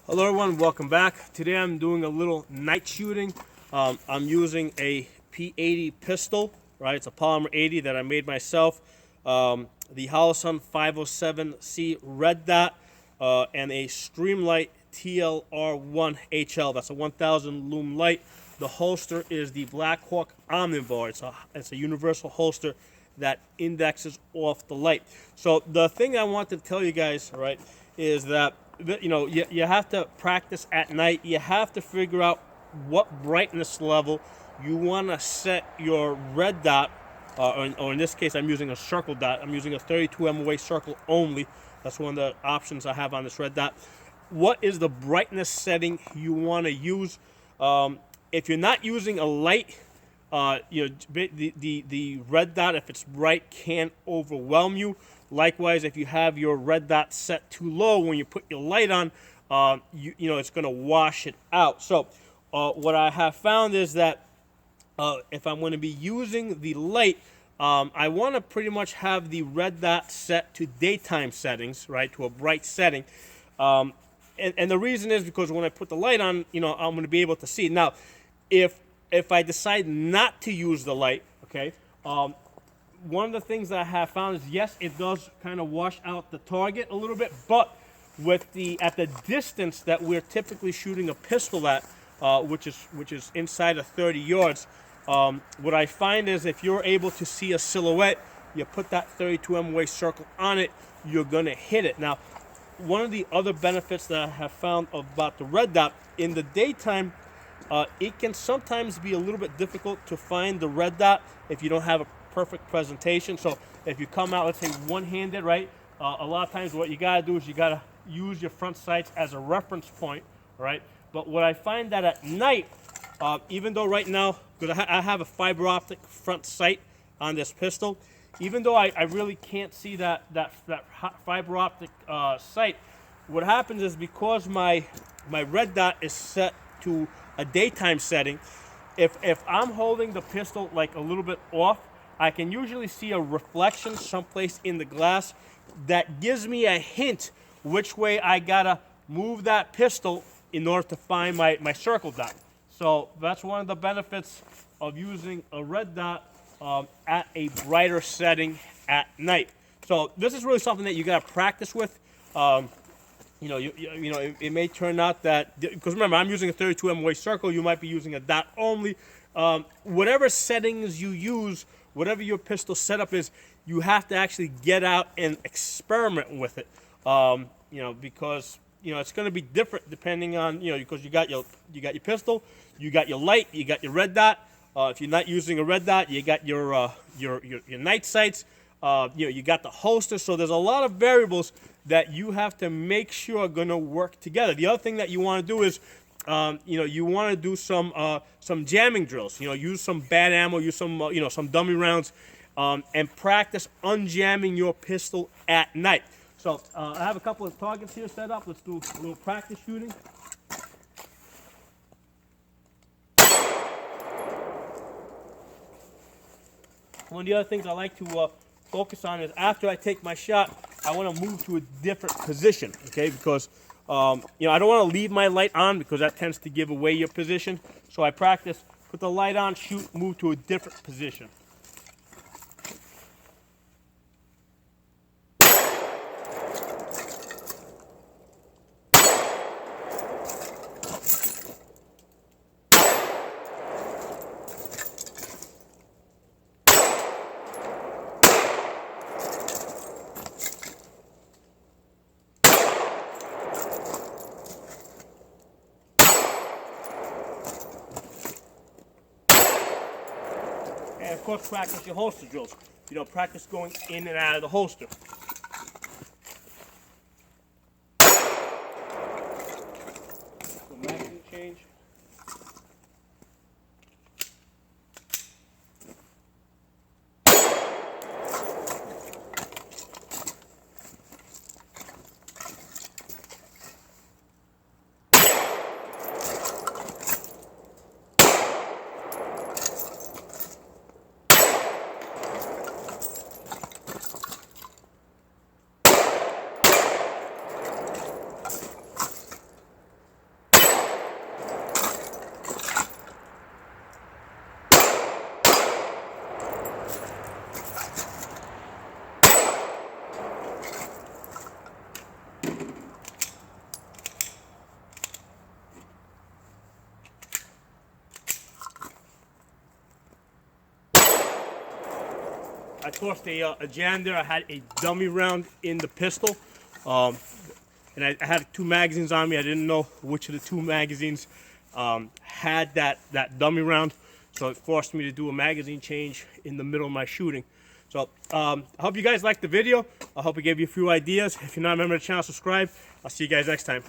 Hello everyone, welcome back. Today I'm doing a little night shooting. I'm using a P80 pistol, right? It's a Polymer 80 that I made myself. The Holosun 507C red dot and a Streamlight TLR1 HL. That's a 1000 lumen light. The holster is the Blackhawk Omnivore. It's a universal holster that indexes off the light. So the thing I want to tell you guys, right, is that you have to practice at night. You have to figure out what brightness level you want to set your red dot, or in this case, I'm using a circle dot. I'm using a 32 MOA circle only. That's one of the options I have on this red dot. What is the brightness setting you want to use? If you're not using a light, the red dot, if it's bright, can overwhelm you. Likewise, if you have your red dot set too low, when you put your light on, it's going to wash it out. So what I have found is that if I'm going to be using the light, I want to pretty much have the red dot set to daytime settings, right, to a bright setting. And the reason is because when I put the light on, I'm going to be able to see. Now, if I decide not to use the light, okay, one of the things that I have found is, yes, it does kind of wash out the target a little bit, but at the distance that we're typically shooting a pistol at, which is inside of 30 yards, what I find is if you're able to see a silhouette, you put that 32 MOA circle on it, you're gonna hit it. Now, one of the other benefits that I have found about the red dot in the daytime, it can sometimes be a little bit difficult to find the red dot if you don't have a perfect presentation. So if you come out, let's say one-handed, right? A lot of times what you gotta do is you gotta use your front sights as a reference point, right? But what I find that at night, even though right now, because I have a fiber optic front sight on this pistol, even though I really can't see that fiber optic sight, what happens is because my red dot is set to a daytime setting, if I'm holding the pistol like a little bit off, I can usually see a reflection someplace in the glass that gives me a hint which way I gotta move that pistol in order to find my circle dot. So that's one of the benefits of using a red dot at a brighter setting at night. So this is really something that you gotta practice with. It may turn out that, because remember, I'm using a 32 MOA circle, you might be using a dot only. Whatever settings you use, whatever your pistol setup is, you have to actually get out and experiment with it. Because it's going to be different depending on, because you got your pistol, you got your light, you got your red dot. If you're not using a red dot, you got your night sights. You got the holster. So there's a lot of variables that you have to make sure are going to work together. The other thing that you want to do is, you want to do some jamming drills. Use some bad ammo, use some dummy rounds, and practice unjamming your pistol at night. So I have a couple of targets here set up. Let's do a little practice shooting. One of the other things I like to focus on is after I take my shot, I want to move to a different position, okay? Because I don't want to leave my light on because that tends to give away your position. So I practice, put the light on, shoot, move to a different position. And of course, practice your holster drills. Practice going in and out of the holster. The magazine change. I tossed a jam there. I had a dummy round in the pistol, and I had 2 magazines on me. I didn't know which of the 2 magazines had that dummy round, so it forced me to do a magazine change in the middle of my shooting. So I hope you guys liked the video. I hope it gave you a few ideas. If you're not a member of the channel, subscribe. I'll see you guys next time.